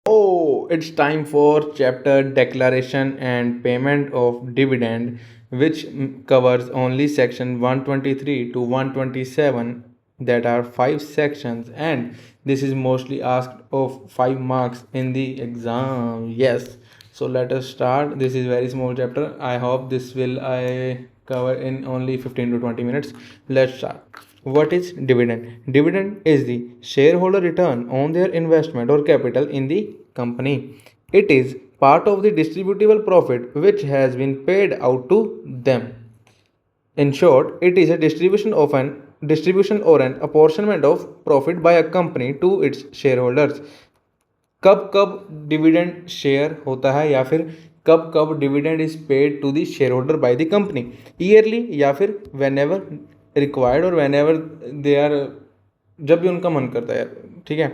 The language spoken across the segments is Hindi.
Oh, it's time for chapter declaration and payment of dividend, which covers only section 123 to 127. That are 5 sections, and this is mostly asked of 5 marks in the exam. Yes, so let us start. This is very small chapter. I hope this will I cover in only 15 to 20 minutes. Let's start. What is dividend? Dividend is the shareholder return on their investment or capital in the company. It is part of the distributable profit which has been paid out to them. In short, it is a distribution or an apportionment of profit by a company to its shareholders. कब कब डिविडेंड शेयर होता है या फिर कब कब dividend is paid to the shareholder by the company, yearly या फिर वेन एवर रिक्वायर्ड और वेन एवर दे आर, जब भी उनका मन करता है यार, ठीक है।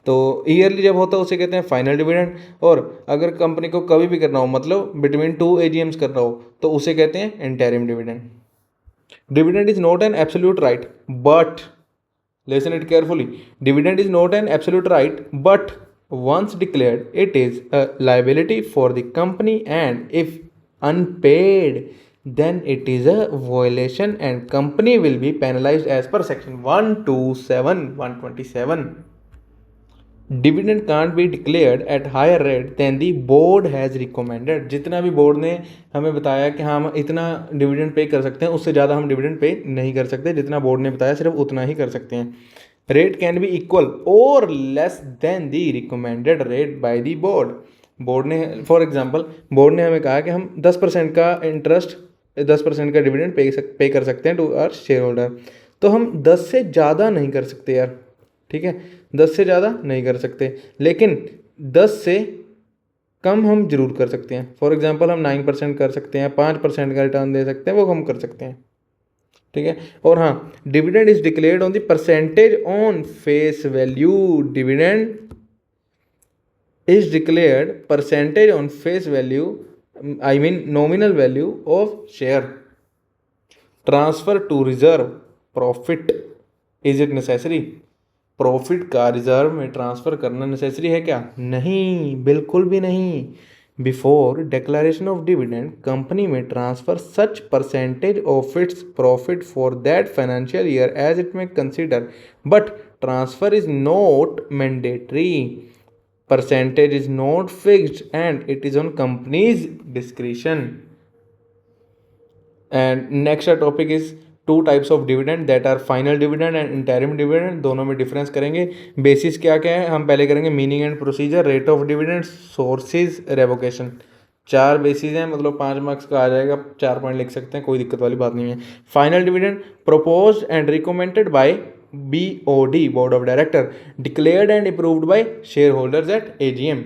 तो ईयरली जब होता है उसे कहते हैं फाइनल डिविडेंड, और अगर कंपनी को कभी भी करना हो, मतलब बिटवीन 2 AGMs करना हो, तो उसे कहते हैं interim dividend. Dividend is not an absolute right but, listen it carefully, dividend is not an absolute right but once declared it is a liability for the company, and if unpaid then it is a violation and company will be penalized as per section 127 127. Dividend can't be declared at higher rate than the board has recommended. जितना भी बोर्ड ने हमें बताया कि हाँ हम इतना डिविडेंड पे कर सकते हैं, उससे ज़्यादा हम डिविडेंड पे नहीं कर सकते। जितना बोर्ड ने बताया सिर्फ उतना ही कर सकते हैं। रेट कैन बी इक्वल और less than the recommended rate by the board. Board ने फॉर एग्जांपल बोर्ड ने हमें कहा कि हम 10% का इंटरेस्ट 10% का डिविडेंड पे कर सकते हैं टू आवर शेयर होल्डर, तो हम 10 से ज़्यादा नहीं कर सकते यार, ठीक है। 10 से ज़्यादा नहीं कर सकते, लेकिन 10 से कम हम जरूर कर सकते हैं। फॉर एग्जांपल हम 9% कर सकते हैं, 5% का रिटर्न दे सकते हैं, वो हम कर सकते हैं, ठीक है। और हाँ, dividend is declared on the percentage on face value. Dividend is declared percentage on face value, I mean nominal value of share. Transfer to reserve profit, is it necessary? Profit का रिजर्व में ट्रांसफ़र करना नेसेसरी है क्या? नहीं, बिल्कुल भी नहीं। Before declaration of dividend company में transfer such percentage of its profit for that financial year as it में consider, but transfer is not mandatory. Percentage is not fixed and it is on company's discretion. And next topic is 2 types of dividend that are final dividend and interim dividend. दोनों में डिफरेंस करेंगे। बेसिस क्या क्या है हम पहले करेंगे, meaning and procedure, rate of dividend, sources, revocation. 4 basis हैं, मतलब 5 मार्क्स का आ जाएगा, 4 पॉइंट लिख सकते हैं, कोई दिक्कत वाली बात नहीं है। Final dividend propose and recommended by BOD, board of director, declared and approved by shareholders at AGM।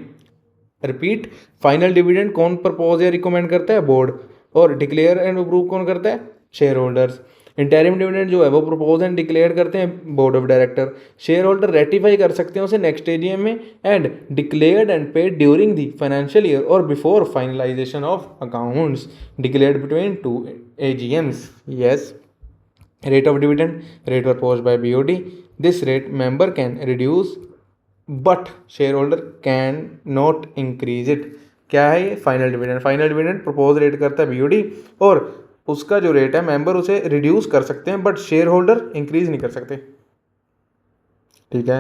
Repeat, final dividend कौन प्रपोज या रिकमेंड करता है? बोर्ड। और डिक्लेयर एंड अप्रूव कौन करता है? Share holders. इंटरिम डिविडेंड जो है वो प्रपोज एंड डिक्लेयर करते हैं board of director. Shareholder ratify कर सकते हैं उसे नेक्स्ट AGM में, and declared and paid during the financial year और before finalisation of accounts, declared between 2 AGMs। Yes, rate of dividend, rate proposed by BOD, this rate member can reduce but shareholder can not increase it। क्या है ये? Final dividend. Final dividend propose rate करता है BOD, और उसका जो रेट है मेंबर उसे रिड्यूस कर सकते हैं, बट शेयर होल्डर इंक्रीज नहीं कर सकते, ठीक है।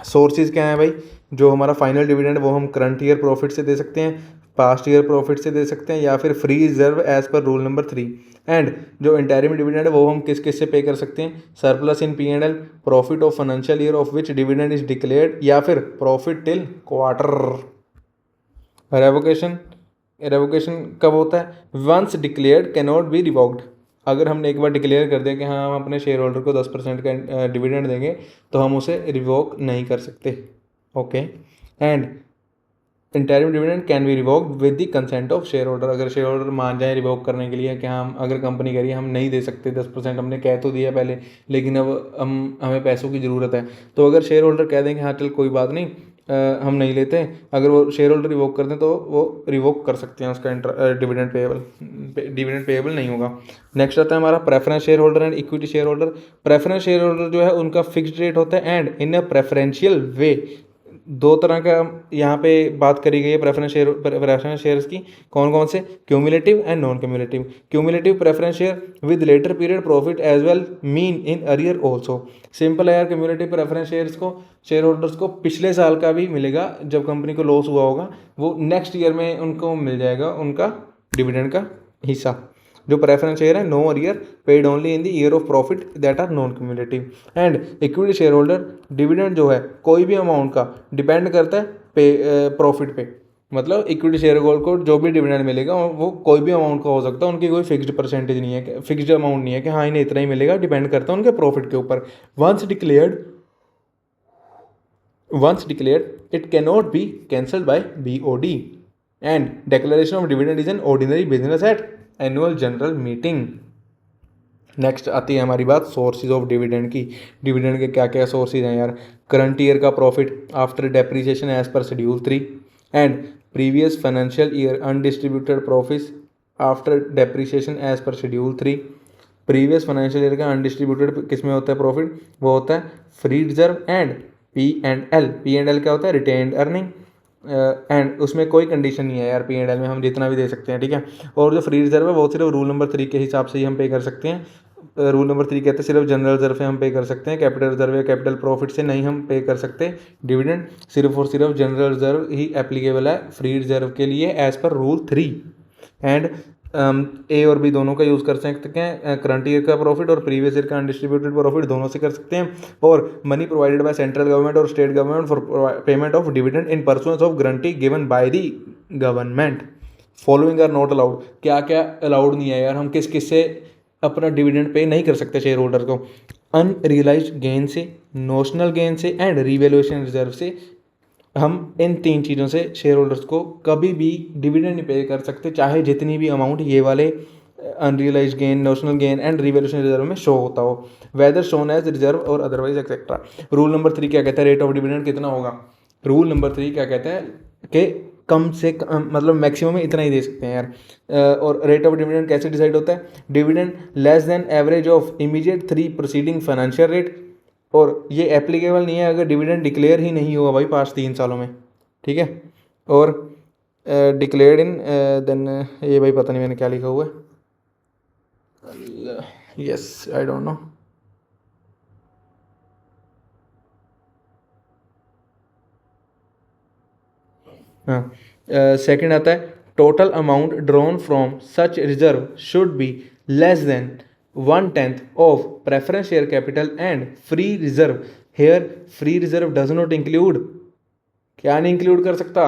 सोर्सेज क्या है भाई? जो हमारा फाइनल डिविडेंड वो हम करंट ईयर प्रॉफिट से दे सकते हैं, पास्ट ईयर प्रॉफिट से दे सकते हैं, या फिर free reserve as per rule number 3। And जो इंटरिम डिविडेंड है वो हम किस किस से पे कर सकते हैं? Surplus in P&L, profit of financial year of which dividend is declared, या फिर profit till quarter. Revocation, revocation कब होता है? Once declared can not be revoked. अगर हमने एक बार डिक्लेयर कर दिया कि हाँ हम अपने शेयर होल्डर को 10% का डिविडेंड देंगे, तो हम उसे रिवोक नहीं कर सकते, okay. And interim dividend can B revoked with the consent of share holder. अगर शेयर होल्डर मान जाए रिवोक करने के लिए कि हम, अगर कंपनी कह रही है हम नहीं दे सकते 10%, हमने कह तो दिया पहले लेकिन अब हमें पैसों की ज़रूरत है, तो अगर शेयर होल्डर कह देंगे हाँ चल कोई बात नहीं, हम नहीं लेते, अगर वो शेयर होल्डर रिवोक करते हैं तो वो रिवोक कर सकते हैं, उसका डिविडेंड पेएबल नहीं होगा। नेक्स्ट आता है हमारा preference share holder and equity share holder. Preference share holder जो है उनका फिक्स्ड रेट होता है एंड इन अ प्रेफरेंशियल वे। दो तरह का यहाँ पे बात करी गई है प्रेफरेंस शेयर्स की। कौन कौन से? Cumulative and non cumulative. Cumulative preference share with later period profit as well mean in arrear also. Simple है यार, क्यूमुलेटिव प्रेफरेंस शेयर्स को शेयर होल्डर्स को पिछले साल का भी मिलेगा, जब कंपनी को लॉस हुआ होगा वो नेक्स्ट ईयर में उनको मिल जाएगा उनका डिविडेंड का हिस्सा। जो प्रेफरेंस शेयर है, no arrear paid only in the year of profit that are non cumulative. And equity shareholder dividend जो है कोई भी अमाउंट का डिपेंड करता है प्रॉफिट पे। मतलब इक्विटी शेयर होल्डर को जो भी डिविडेंड मिलेगा वो कोई भी अमाउंट का हो सकता है, उनकी कोई फिक्स्ड परसेंटेज नहीं है, फिक्स्ड अमाउंट नहीं है कि हाँ इन्हें इतना ही मिलेगा, डिपेंड करता है उनके प्रॉफिट के ऊपर। Once declared, it cannot be cancelled by BOD. And declaration of dividend is an ordinary business at annual general meeting. Next आती है हमारी बात सोर्सेज ऑफ डिविडेंड की। डिविडेंड के क्या क्या सोर्सेज हैं यार? करंट ईयर का profit after depreciation as per schedule 3 and previous financial year undistributed profits after depreciation as per schedule 3। Previous financial year का अनडिस्ट्रीब्यूटेड किस में होता है प्रॉफिट? वो होता है free reserve and P&L। P&L क्या होता है? Retained earning. एंड उसमें कोई कंडीशन नहीं है यार, P&L में हम जितना भी दे सकते हैं, ठीक है। और जो फ्री रिजर्व है वो सिर्फ रूल नंबर 3 के हिसाब से ही हम पे कर सकते हैं। रूल नंबर 3 कहते हैं सिर्फ जनरल रिजर्व से हम पे कर सकते हैं, कैपिटल रिजर्व या कैपिटल प्रॉफिट से नहीं हम पे कर सकते डिविडेंड। सिर्फ और सिर्फ जनरल रिजर्व ही एप्लीकेबल है फ्री रिजर्व के लिए एज पर रूल 3। एंड ए और बी दोनों का यूज़ कर सकते हैं, करंट ईयर का प्रॉफिट और प्रीवियस ईयर का अनडिस्ट्रीब्यूटेड प्रॉफिट दोनों से कर सकते हैं। और money provided by central government और state government for payment of dividend in pursuance of guarantee given by the government. Following are not allowed. क्या क्या अलाउड नहीं है यार? हम किस किस से अपना डिविडेंड पे नहीं कर सकते शेयर होल्डर को? अनरियलाइज गेन से, नोशनल गेन से एंड रिवैल्यूएशन रिजर्व से हम इन 3 चीज़ों से शेयर होल्डर्स को कभी भी डिविडेंड नहीं पे कर सकते, चाहे जितनी भी अमाउंट ये वाले unrealise gain, notional gain and revaluation reserve में शो होता हो, वेदर शोन एज रिजर्व और अदरवाइज एक्सेट्रा। रूल नंबर 3 क्या कहता है? रेट ऑफ डिविडेंड कितना होगा? रूल नंबर 3 क्या कहता है कि कम से कम मतलब मैक्सिमम में इतना ही दे सकते हैं यार। और रेट ऑफ डिविडेंड कैसे डिसाइड होता है? Dividend less than average of immediate 3 proceeding financial rate. और ये एप्लीकेबल नहीं है अगर डिविडेंड डिक्लेयर ही नहीं हुआ भाई पास्ट 3 सालों में, ठीक है। और डिक्लेयर्ड इन देन ये भाई पता नहीं मैंने क्या लिखा हुआ है, यस आई डोंट नो। हाँ, सेकंड आता है total amount drawn from such reserve should be less than 1/10 of preference share capital and free reserve। here free reserve does not include, क्या नहीं इंक्लूड कर सकता?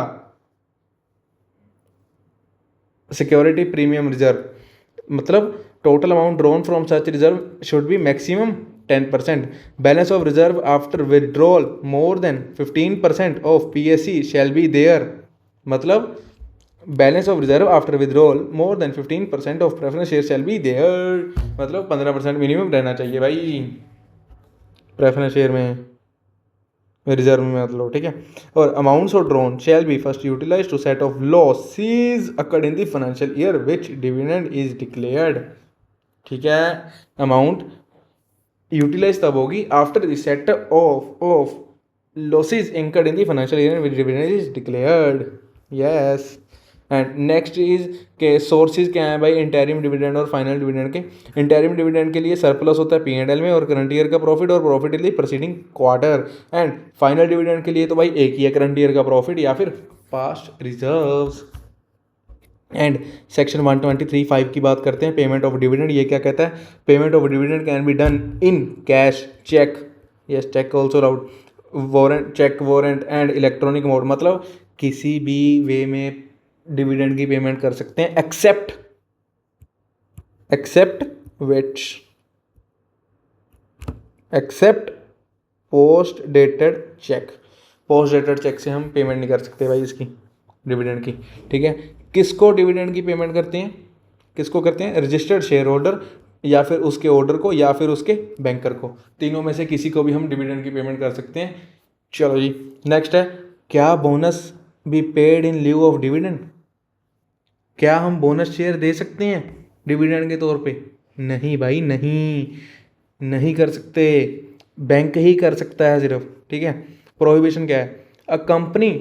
Security premium reserve. मतलब total amount drawn from such reserve should be maximum 10%। Balance of reserve after withdrawal more than 15% of PSE shall be there. मतलब balance of reserve after withdrawal more than 15% of preference share shall be there. मतलब 15% मिनिमम रहना चाहिए भाई प्रेफरेंस शेयर में, रिजर्व में मतलब, ठीक है। और amounts of drawn shall be first utilise to set off losses accrued in the financial year which dividend is declared, ठीक है। अमाउंट यूटिलाइज तब होगी after the set off losses incurred in the financial year which dividend is declared, yes. And next is के सोर्सेज क्या हैं भाई इंटरिम डिविडेंड और फाइनल डिविडेंड के? इंटरिम डिविडेंड के लिए सरप्लस होता है P&L में और करंट ईयर का प्रॉफिट और profit in the preceding quarter. And final dividend के लिए तो भाई एक ही है, करंट ईयर का प्रॉफिट या फिर पास्ट रिजर्व्स। एंड सेक्शन 123(5) की बात करते हैं, पेमेंट ऑफ डिविडेंड। ये क्या कहता है? Payment of dividend can be done in cash, cheque, yes cheque also allowed, warrant, cheque, warrant and electronic mode. मतलब किसी भी वे में डिविडेंड की पेमेंट कर सकते हैं except post dated cheque. Post dated cheque से हम पेमेंट नहीं कर सकते भाई इसकी डिविडेंड की, ठीक है। किसको डिविडेंड की पेमेंट करते हैं? किसको करते हैं? रजिस्टर्ड शेयर होल्डर या फिर उसके ऑर्डर को या फिर उसके बैंकर को, तीनों में से किसी को भी हम डिविडेंड की पेमेंट कर सकते हैं। चलो जी नेक्स्ट है क्या bonus be paid in lieu of dividend? क्या हम बोनस शेयर दे सकते हैं डिविडेंड के तौर पे? नहीं भाई, नहीं, नहीं कर सकते। बैंक ही कर सकता है सिर्फ, ठीक है। प्रोहिबिशन क्या है? A company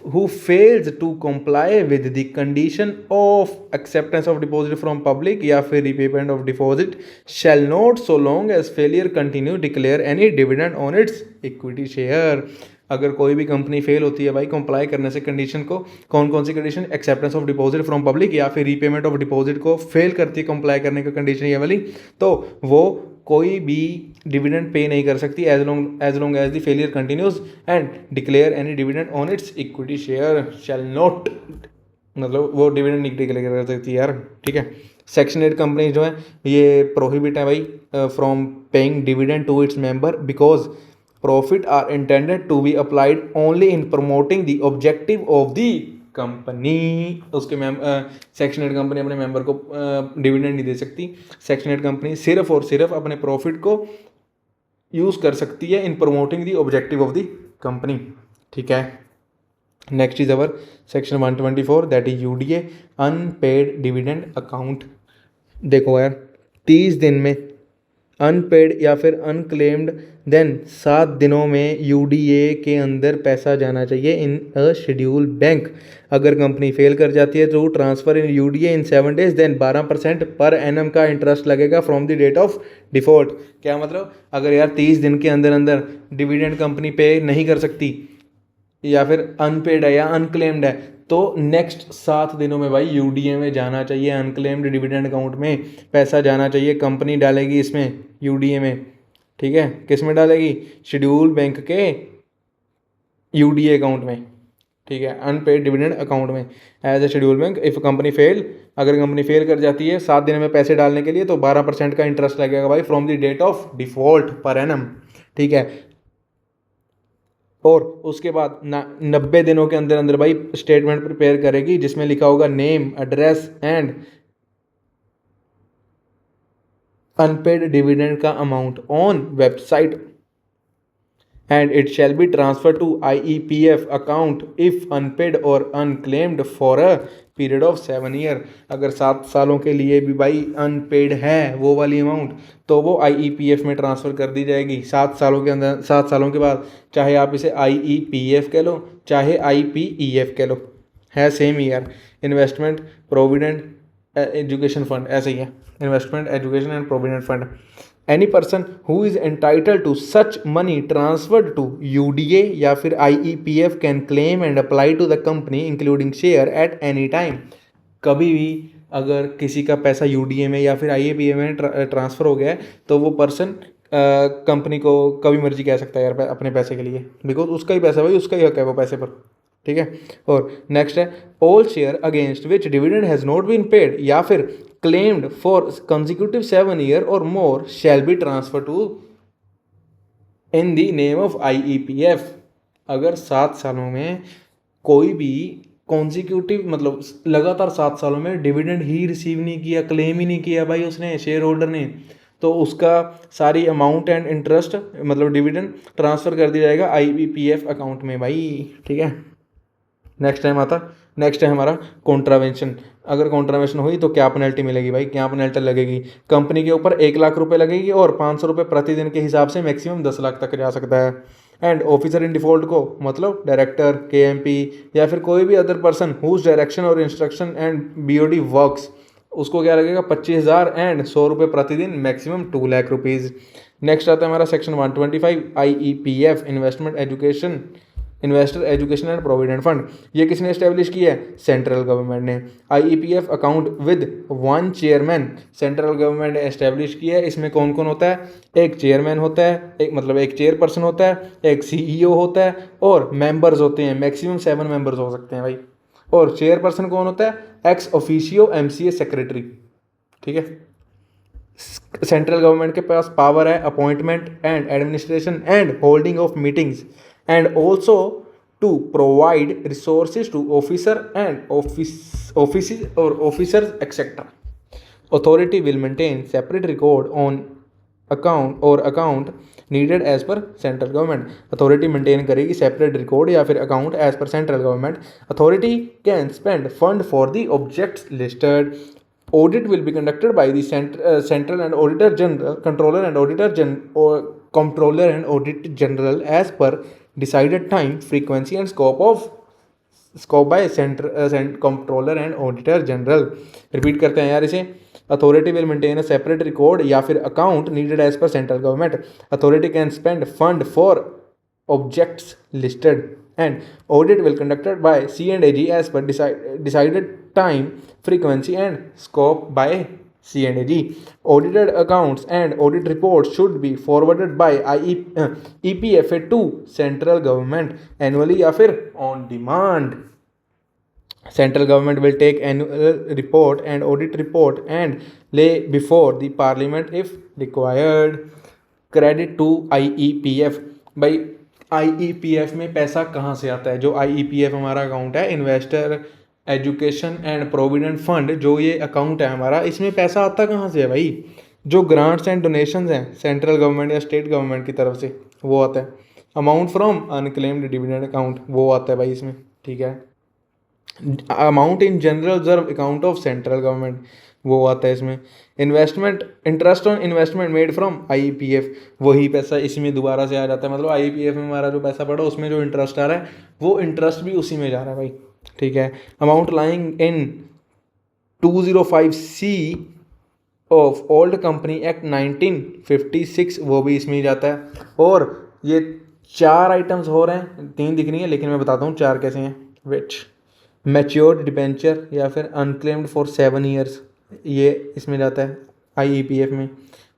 who fails to comply with the condition of acceptance of deposit from public या फिर repayment of deposit shall not, so long as failure continue, declare any dividend on its equity share. अगर कोई भी कंपनी फेल होती है भाई कंप्लाई करने से कंडीशन को, कौन कौन सी condition? Acceptance of deposit from public या फिर रीपेमेंट ऑफ डिपॉजिट को फेल करती है कंप्लाई करने का कंडीशन ये वाली, तो वो कोई भी डिविडेंड पे नहीं कर सकती as long as the failure continues and declare any dividend on its equity share shall not, मतलब वो डिविडेंड नहीं डिक्लेयर कर सकती यार, ठीक है। सेक्शन 8 कंपनी जो है ये प्रोहिबिट है भाई from paying dividend to its member because profit are intended to be applied only in promoting the objective of the company. उसके सेक्शन 8 कंपनी अपने मेंबर को डिविडेंड नहीं दे सकती। सेक्शन 8 कंपनी सिर्फ और सिर्फ अपने प्रॉफिट को यूज़ कर सकती है in promoting the objective of the company, ठीक है। Next is our section 124 that is UDA unpaid dividend account. देखो यार 30 दिन में अनपेड या फिर अनक्लेम्ड देन 7 दिनों में यूडीए के अंदर पैसा जाना चाहिए इन अ शेड्यूल बैंक। अगर कंपनी फेल कर जाती है तो transfer in UDA in 7 days then 12% per annum का इंटरेस्ट लगेगा from the date of default. क्या मतलब? अगर यार 30 दिन के अंदर अंदर डिविडेंड कंपनी पे नहीं कर सकती या फिर अनपेड है या अनक्लेम्ड है तो नेक्स्ट 7 दिनों में भाई यूडीए में जाना चाहिए, अनक्लेम्ड डिविडेंड अकाउंट में पैसा जाना चाहिए। कंपनी डालेगी इसमें यूडीए में, ठीक है। किस में डालेगी? शेड्यूल बैंक के यूडीए अकाउंट में, ठीक है, अनपेड डिविडेंड अकाउंट में as a schedule bank. If company fail, अगर कंपनी फेल कर जाती है 7 दिन में पैसे डालने के लिए तो 12% का इंटरेस्ट लगेगा भाई from the date of default per annum, ठीक है। और उसके बाद 90 दिनों के अंदर अंदर भाई स्टेटमेंट प्रिपेयर करेगी जिसमें लिखा होगा name, address and unpaid dividend का amount on website and it shall be transfer to IEPF account if unpaid और unclaimed for a period of 7 year. अगर 7 सालों के लिए भी भाई अनपेड है वो वाली अमाउंट तो वो IEPF में ट्रांसफ़र कर दी जाएगी 7 सालों के अंदर। 7 सालों के बाद चाहे आप इसे IEPF कह लो चाहे IPEF कह लो, है सेम ही यार। इन्वेस्टमेंट प्रोविडेंट एजुकेशन फंड ऐसे ही है, investment education and provident fund. Any person who is entitled to such money transferred to UDA या फिर IEPF can claim and apply to the company including share at any time. कभी भी अगर किसी का पैसा यूडीए में या फिर IEPF में ट्रांसफ़र हो गया है तो वो पर्सन कंपनी को कभी मर्जी कह सकता है यार अपने पैसे के लिए, बिकॉज उसका ही पैसा भाई, उसका ही हक है वो पैसे पर, ठीक है। और नेक्स्ट है all share against which dividend has not been paid या फिर claimed for consecutive 7 year or more shall be transferred to in the name of IEPF। अगर 7 सालों में कोई भी कॉन्जिक्यूटिव मतलब लगातार 7 सालों में डिविडेंड ही रिसीव नहीं किया, क्लेम ही नहीं किया भाई उसने, शेयर होल्डर ने, तो उसका सारी अमाउंट एंड इंटरेस्ट मतलब डिविडेंड ट्रांसफ़र कर दिया जाएगा IEPF अकाउंट में भाई, ठीक है। नेक्स्ट है हमारा कॉन्ट्रावेंशन। अगर कॉन्ट्रावेंशन हुई तो क्या पेनल्टी मिलेगी भाई? क्या पेनल्टी लगेगी? कंपनी के ऊपर 1 लाख रुपए लगेगी और 500 रुपये प्रतिदिन के हिसाब से मैक्सिमम 10 लाख तक जा सकता है। एंड ऑफिसर इन डिफॉल्ट को मतलब डायरेक्टर, KMP या फिर कोई भी अदर पर्सन हुज डायरेक्शन और इंस्ट्रक्शन एंड BOD वर्क्स, उसको क्या लगेगा? 25,000 एंड 100 रुपये प्रतिदिन, मैक्सिमम 2 लाख रुपीज़। नेक्स्ट आता है हमारा section 125 IEPF investor education and provident fund. ये किसने एस्टेब्लिश किया है? सेंट्रल गवर्नमेंट ने। IEPF account with 1 chairman central government ने एस्टेब्लिश किया है। इसमें कौन कौन होता है? एक चेयरमैन होता है, एक चेयरपर्सन होता है, एक CEO होता है और मेंबर्स होते हैं, मैक्सिमम 7 मेंबर्स हो सकते हैं भाई। और चेयरपर्सन कौन होता है? एक्स ऑफिशियो MCA सेक्रेटरी, ठीक है। सेंट्रल गवर्नमेंट के पास पावर है appointment and administration and holding of meetings and also to provide resources to officer and offices or officers etc. Authority will maintain separate record on account needed as per central government. Authority maintain करेगी सेपरेट रिकॉर्ड या फिर account as per central government. Authority can spend fund for the objects listed. Audit will be conducted by the central and auditor general, controller and comptroller and auditor general as per decided time, frequency and scope by comptroller and auditor general। Repeat करते हैं यार इसे। Authority will maintain a separate record या फिर account needed as per central government. Authority can spend fund for objects listed and audit will conducted by C&AG as per decided time, frequency and scope by C&AG। Audited accounts and audit reports should be forwarded by EPFA to central government annually या फिर on demand। Central government will take annual report and audit report and lay before the parliament if required। Credit to IEPF। भाई IEPF में पैसा कहाँ से आता है? जो IEPF हमारा अकाउंट है, investor education and provident fund, जो ये अकाउंट है हमारा, इसमें पैसा आता कहाँ से है भाई? जो ग्रांट्स एंड डोनेशंस हैं सेंट्रल गवर्नमेंट या स्टेट गवर्नमेंट की तरफ से, वो आता है। Amount from unclaimed dividend account, वो आता है भाई इसमें, ठीक है। Amount in general reserve account of central government, वो आता है इसमें। Investment interest on investment made from IEPF, वही पैसा इसमें दोबारा से आ जाता है। मतलब IEPF में हमारा जो पैसा पड़ा उसमें जो इंटरेस्ट आ रहा है वो इंटरेस्ट भी उसी में जा रहा है भाई, ठीक है। Amount lying in 205C of old company act 1956, वो भी इसमें ही जाता है। और ये 4 आइटम्स हो रहे हैं, 3 दिख रही है लेकिन मैं बताता हूँ 4 कैसे हैं। विच मैच्योर्ड डिबेंचर या फिर अनक्लेम्ड फॉर 7 ईयर्स, ये इसमें जाता है IEPF में।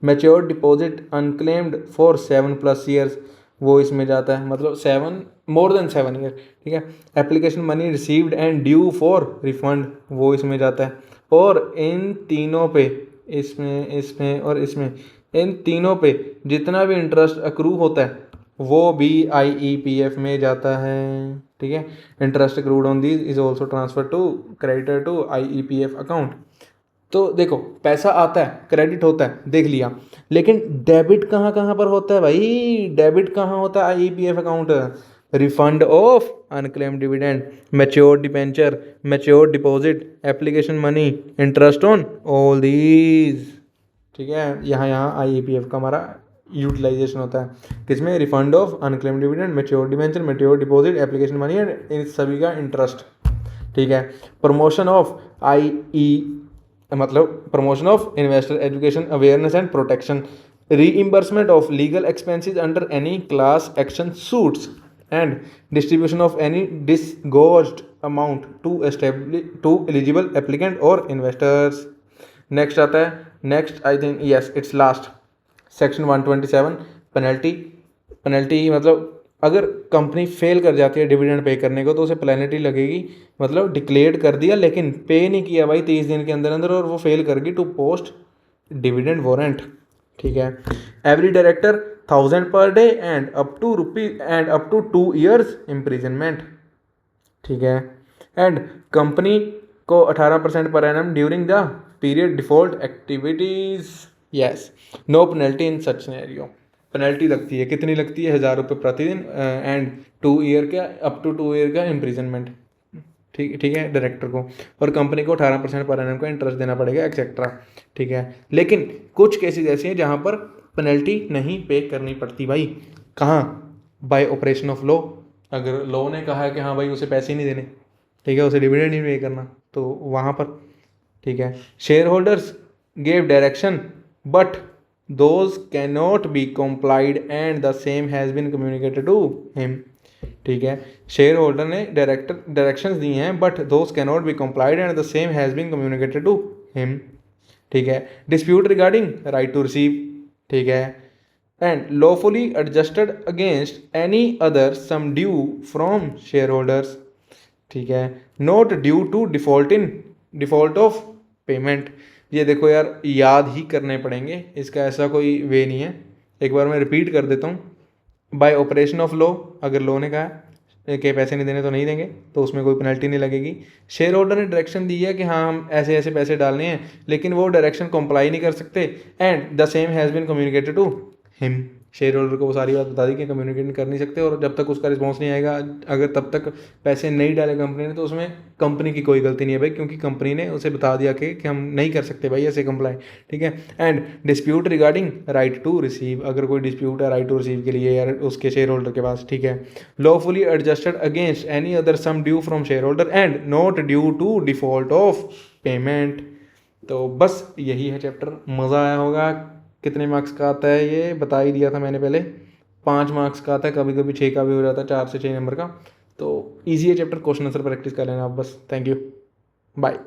Matured deposit unclaimed for 7+ years, वो इसमें जाता है, मतलब 7 मोर देन 7 ईयर, ठीक है। Application money received and due for refund, वो इसमें जाता है। और इन तीनों पे, इसमें और इसमें, इन तीनों पे जितना भी इंटरेस्ट अक्रू होता है वो भी IEPF में जाता है, ठीक है। Interest accrued on these is also transfer to creditor to IEPF account. तो देखो पैसा आता है, क्रेडिट होता है, देख लिया, लेकिन डेबिट कहाँ कहाँ पर होता है भाई? डेबिट कहाँ होता है IEPF account? Refund of unclaimed dividend, matured debenture, matured deposit, application money, interest on all these, ठीक है। यहाँ IEPF का हमारा यूटिलाइजेशन होता है, किसमें? Refund of unclaimed dividend, matured debenture, matured deposit, application money and इन सभी का इंटरेस्ट, ठीक है। प्रमोशन ऑफ मतलब promotion of investor education awareness and protection, reimbursement of legal expenses under any class action suits and distribution of any disgorged amount to eligible applicant और इन्वेस्टर्स। नेक्स्ट आता है, next I think yes it's last, section 127 penalty मतलब अगर कंपनी फेल कर जाती है डिविडेंड पे करने को तो उसे पेनल्टी लगेगी। मतलब डिक्लेयर कर दिया लेकिन पे नहीं किया भाई 30 दिन के अंदर अंदर और वो फेल कर गई, टू पोस्ट डिविडेंड वारंट, ठीक है। Every director 1000 per day and up to 2 years imprisonment, ठीक है। एंड कंपनी को 18% per annum during the period default activities, yes. No penalty in such scenario, penalty लगती है, कितनी लगती है? 1000 रुपये प्रतिदिन एंड 2 year का अप टू 2 year का इम्प्रिजनमेंट, ठीक है डायरेक्टर को। और कंपनी को 18% पर एनम का इंटरेस्ट देना पड़ेगा एक्सेट्रा, ठीक है। लेकिन कुछ केसेस ऐसे हैं जहाँ पर पेनल्टी नहीं पे करनी पड़ती भाई। कहाँ? Bye operation of law. अगर लॉ ने कहा है कि हाँ भाई उसे पैसे नहीं देने, ठीक है, उसे डिविडेंड नहीं पे करना, तो वहाँ पर, ठीक है। Share holders gave direction but those cannot be complied and the same has been communicated to him, ठीक है। शेयर होल्डर ने डायरेक्शंस दी हैं but those cannot be complied and the same has been communicated to him, ठीक है। Dispute regarding right to receive, ठीक है। And lawfully adjusted against any other sum due from shareholders, ठीक है। Not due to default of payment, ये देखो यार याद ही करने पड़ेंगे, इसका ऐसा कोई वे नहीं है। एक बार मैं रिपीट कर देता हूँ। बाय ऑपरेशन ऑफ लॉ, अगर लॉ ने कहा के पैसे नहीं देने तो नहीं देंगे, तो उसमें कोई पेनल्टी नहीं लगेगी। शेयर होल्डर ने डायरेक्शन दी है कि हाँ हम ऐसे ऐसे पैसे डालने हैं, लेकिन वो डायरेक्शन कंप्लाई नहीं कर सकते, and the same has been communicated to him. Shareholder को वो सारी बात बता दी कि कम्युनिकेट नहीं कर नहीं सकते, और जब तक उसका रिस्पॉन्स नहीं आएगा, अगर तब तक पैसे नहीं डाले कंपनी ने, तो उसमें कंपनी की कोई गलती नहीं है भाई, क्योंकि कंपनी ने उसे बता दिया कि हम नहीं कर सकते भाई ऐसे कंप्लाई। ठीक है। And dispute regarding right to receive, अगर कोई डिस्प्यूट है राइट टू रिसीव के लिए या उसके शेयर होल्डर के पास, ठीक है, lawfully adjusted against any other sum due from shareholder and not due to default of payment. तो बस यही है चैप्टर। मज़ा आया होगा। कितने मार्क्स का आता है ये बता ही दिया था मैंने पहले, 5 मार्क्स का आता है, कभी कभी 6 का भी हो जाता है, 4 से 6 नंबर का। तो ईजी है चैप्टर, क्वेश्चन आंसर प्रैक्टिस कर लेना आप बस। Thank you, bye.